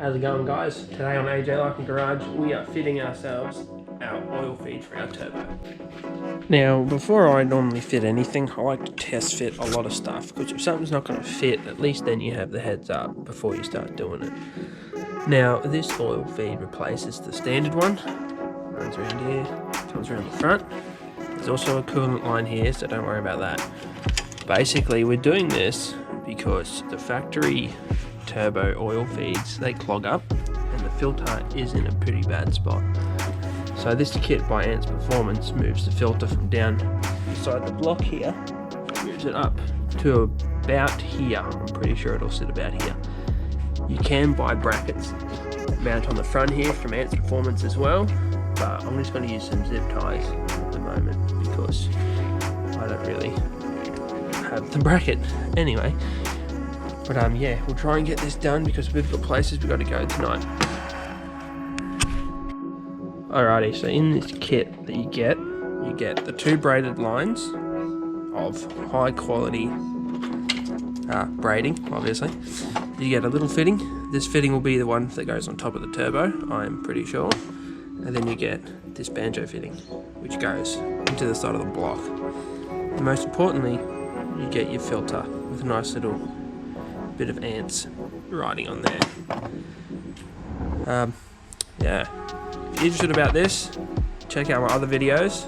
How's it going, guys? Today on AJ Larkin Garage, we are fitting ourselves our oil feed for our turbo. Now, before I normally fit anything, I like to test fit a lot of stuff, because if something's not going to fit, at least then you have the heads up before you start doing it. Now, this oil feed replaces the standard one. Runs around here, comes around the front. There's also a coolant line here, so don't worry about that. Basically, we're doing this because the factory turbo oil feeds, they clog up and the filter is in a pretty bad spot. So this kit by Ants Performance moves the filter from down beside the block here, moves it up to about here. I'm pretty sure it'll sit about here. You can buy brackets mount on the front here from Ants Performance as well, but I'm just going to use some zip ties at the moment because I don't really have the bracket anyway. But yeah, we'll try and get this done because we've got places we've got to go tonight. Alrighty, so in this kit that you get the two braided lines of high quality braiding, obviously. You get a little fitting. This fitting will be the one that goes on top of the turbo, I'm pretty sure. And then you get this banjo fitting, which goes into the side of the block. And most importantly, you get your filter with a nice little bit of ants riding on there. Yeah, if you're interested about this, check out my other videos.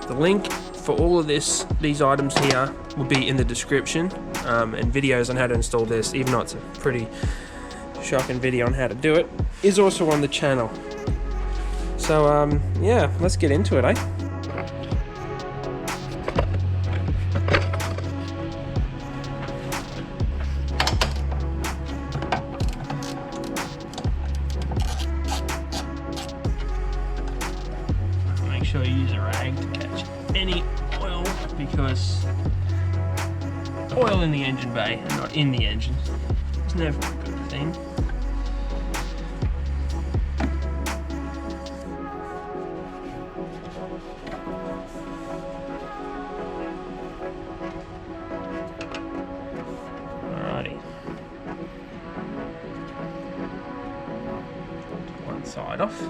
The link for all of these items here will be in the description, and videos on how to install this, even though it's a pretty shocking video on how to do it, is also on the channel. So yeah, let's get into it, eh? Make sure you use a rag to catch any oil, because oil in the engine bay and not in the engine is never a good thing. Alrighty. One side off.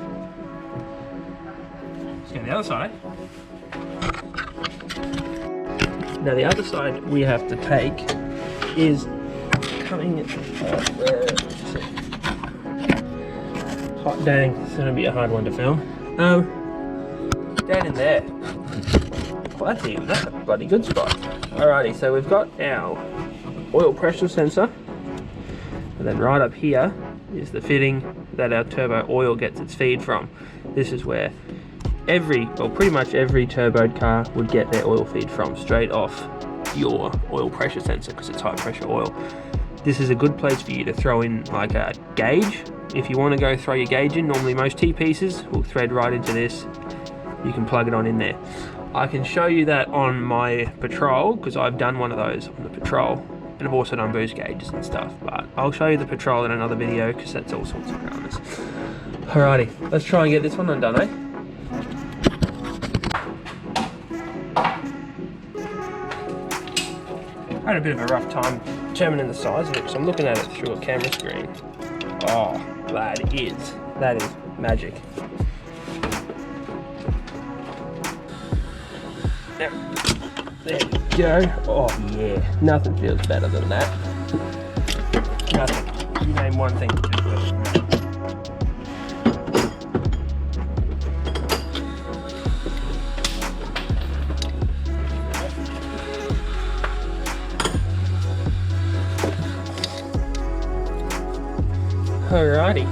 Let's go to the other side. Now the other side we have to take is coming hot dang, it's going to be a hard one to film. Down in there. Well, that's a bloody good spot. Alrighty, so we've got our oil pressure sensor, and then right up here is the fitting that our turbo oil gets its feed from. This is where pretty much every turboed car would get their oil feed from, straight off your oil pressure sensor, because it's high pressure oil. This is a good place for you to throw in like a gauge. If you want to go throw your gauge in, normally most T-pieces will thread right into this. You can plug it on in there. I can show you that on my Patrol, because I've done one of those on the Patrol, and I've also done boost gauges and stuff, but I'll show you the Patrol in another video because that's all sorts of dramas. Alrighty, let's try and get this one undone, eh? I had a bit of a rough time determining the size of it, so I'm looking at it through a camera screen. Oh, that is magic. Now, there we go. Oh yeah, nothing feels better than that. Nothing. You name one thing that feels better than that. Alrighty.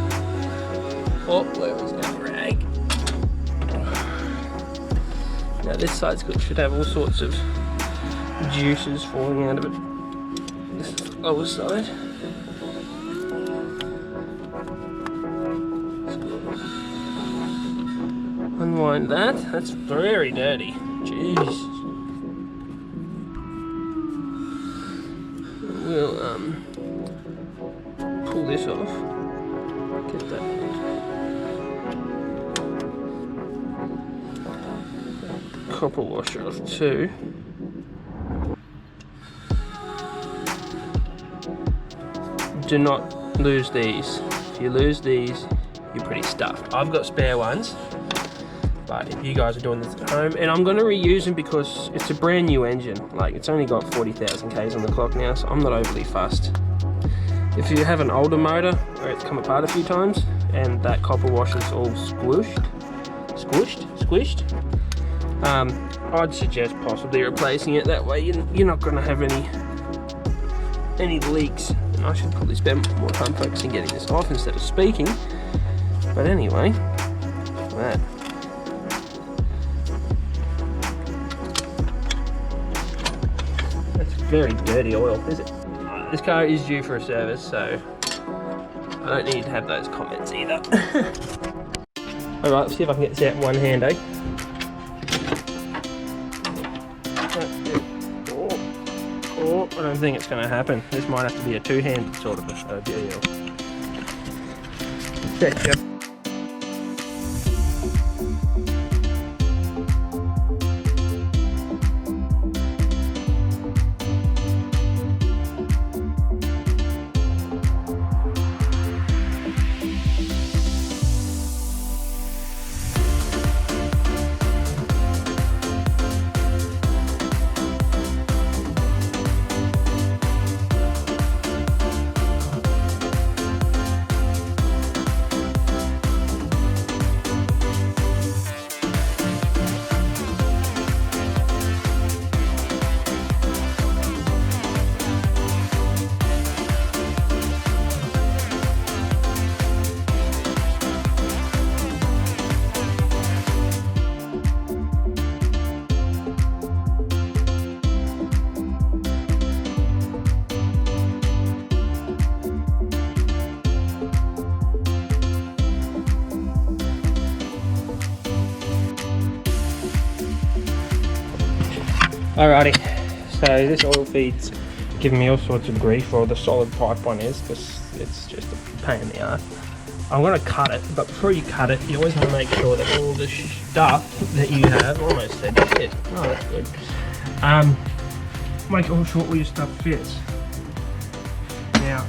Oh, where was that rag? Now this side should have all sorts of juices falling out of it. This is the lower side. Unwind that. That's very dirty. Jeez. We'll pull this off. Get that copper washer off too. Do not lose these. If you lose these, you're pretty stuffed. I've got spare ones, but if you guys are doing this at home, and I'm going to reuse them because it's a brand new engine. Like, it's only got 40,000 Ks on the clock now, so I'm not overly fussed. If you have an older motor where it's come apart a few times and that copper wash is all squished, I'd suggest possibly replacing it. That way you're not going to have any leaks. And I should probably spend more time focusing getting this off instead of speaking. But anyway, that. That's very dirty oil, is it? This car is due for a service, so I don't need to have those comments either. Alright, let's see if I can get this out in one hand, eh? Oh, I don't think it's going to happen. This might have to be a two-handed sort of a deal. Check, yep. Alrighty, so this oil feed's giving me all sorts of grief, or the solid pipe one is, because it's just a pain in the ass. I'm going to cut it, but before you cut it, you always want to make sure that all the stuff that you have, almost said shit, oh that's good, make sure all your stuff fits. Now,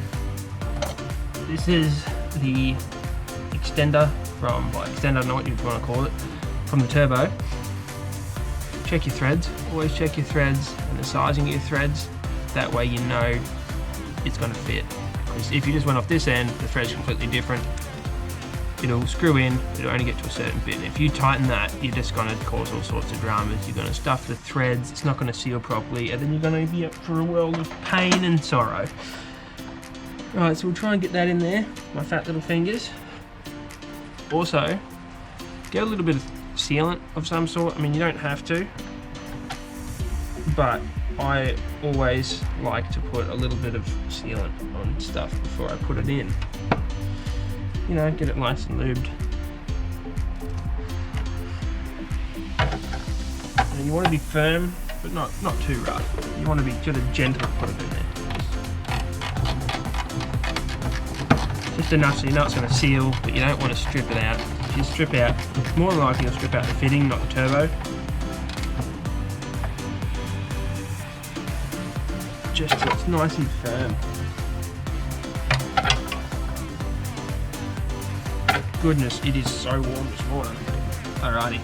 this is the extender from, well, extender, I don't know what you want to call it, from the turbo. Check your threads, always check your threads and the sizing of your threads, that way you know it's going to fit. Because if you just went off this end, the thread's completely different, it'll screw in, it'll only get to a certain bit, and if you tighten that, you're just going to cause all sorts of dramas. You're going to stuff the threads, it's not going to seal properly, and then you're going to be up for a world of pain and sorrow. Alright, so we'll try and get that in there, my fat little fingers. Also, get a little bit of sealant of some sort. I mean, you don't have to, but I always like to put a little bit of sealant on stuff before I put it in. You know, get it nice and lubed. And you want to be firm, but not too rough. You want to be sort of gentle to put it in there. Just enough so you know it's going to seal, but you don't want to strip it out. If you strip out, more than likely you'll strip out the fitting, not the turbo. Just so it's nice and firm. Goodness, it is so warm this morning. Alrighty.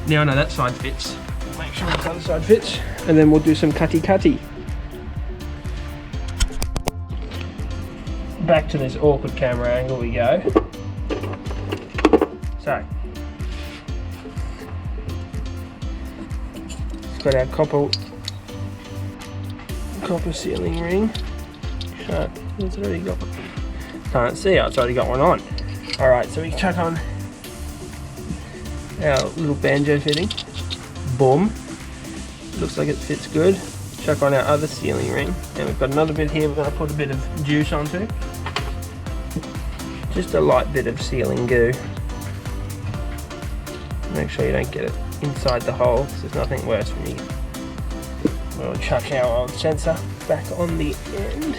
Now I know that side fits. Make sure the other side fits, and then we'll do some cutty. Back to this awkward camera angle we go. So, it's got our copper sealing ring. It's already got. Can't see. It's already got one on. All right, so we chuck on our little banjo fitting. Boom. Looks like it fits good. Chuck on our other sealing ring, and we've got another bit here. We're going to put a bit of juice onto. Just a light bit of sealing goo. Make sure you don't get it inside the hole, because there's nothing worse when you we'll chuck our old sensor back on the end.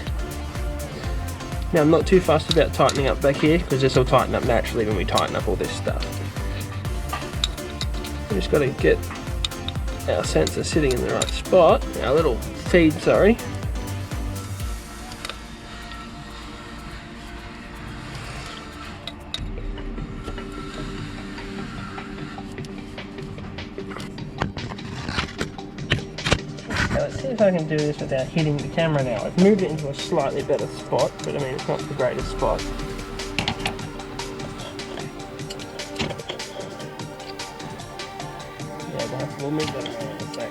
Now I'm not too fussed about tightening up back here, because this will tighten up naturally when we tighten up all this stuff. We just got to get our sensor sitting in the right spot, our little feed, sorry. let's see if I can do this without hitting the camera now. I've moved it into a slightly better spot, but I mean, it's not the greatest spot. Yeah, we'll move that around in a sec.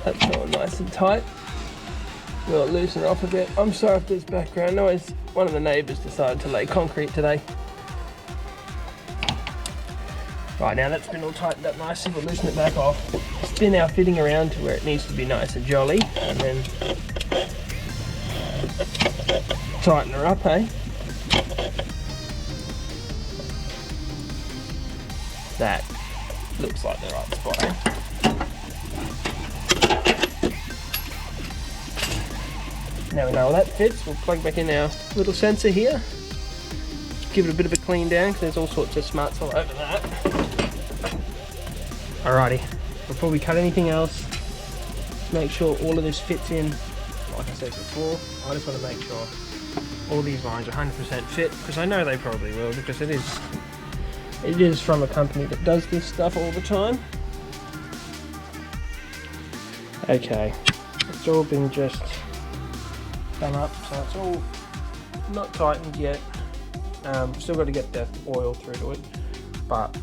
That's all nice and tight. We'll loosen it off a bit. I'm sorry if there's background noise. One of the neighbours decided to lay concrete today. Right, now that's been all tightened up nicely, we'll loosen it back off. Spin our fitting around to where it needs to be nice and jolly, and then tighten her up, eh? That looks like the right spot, eh? Now we know all that fits, we'll plug back in our little sensor here. Give it a bit of a clean down because there's all sorts of smarts all over that. Alrighty, before we cut anything else, make sure all of this fits in. Like I said before, I just want to make sure all these lines are 100% fit, because I know they probably will, because it is from a company that does this stuff all the time. Okay, it's all been just done up, so it's all not tightened yet. Still got to get the oil through to it, but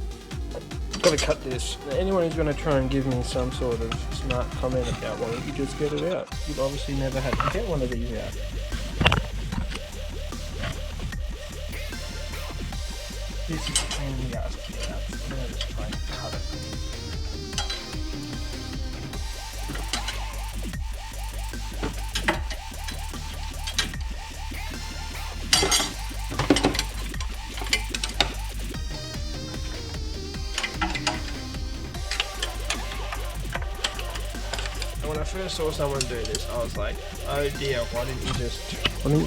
got to cut this. Anyone who's going to try and give me some sort of smart comment about why don't you just get it out, you've obviously never had to get one of these out. This is a pain in the ass to get out, so I'm going to just try and cut it. When I first saw someone do this, I was like, oh dear, why didn't you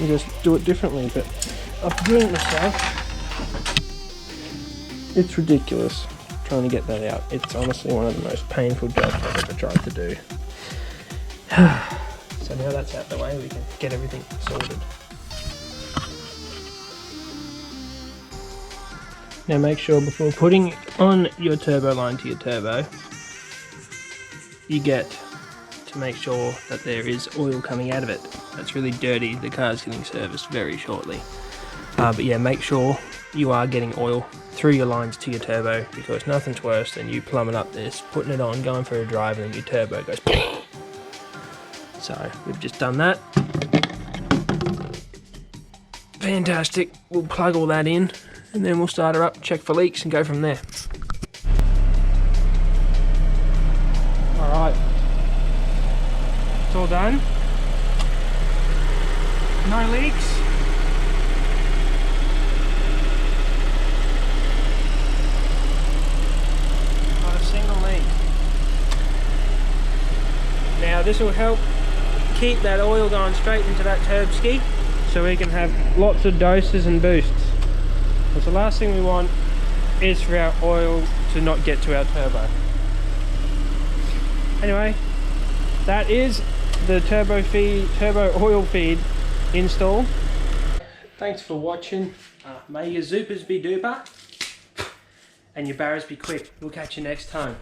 just do it differently? But after doing it myself, it's ridiculous trying to get that out. It's honestly one of the most painful jobs I've ever tried to do. So now that's out the way, we can get everything sorted. Now make sure before putting on your turbo line to your turbo, you get to make sure that there is oil coming out of it. That's really dirty. The car's getting serviced very shortly. But yeah, make sure you are getting oil through your lines to your turbo, because nothing's worse than you plumbing up this, putting it on, going for a drive, and then your turbo goes So we've just done that. Fantastic. We'll plug all that in, and then we'll start her up, check for leaks, and go from there. Alright. It's all done. No leaks. Not a single leak. Now this will help keep that oil going straight into that turb ski, so we can have lots of doses and boosts. Because the last thing we want is for our oil to not get to our turbo. Anyway, that is the turbo oil feed install. Thanks for watching. May your zoopers be duper and your barrows be quick. We'll catch you next time.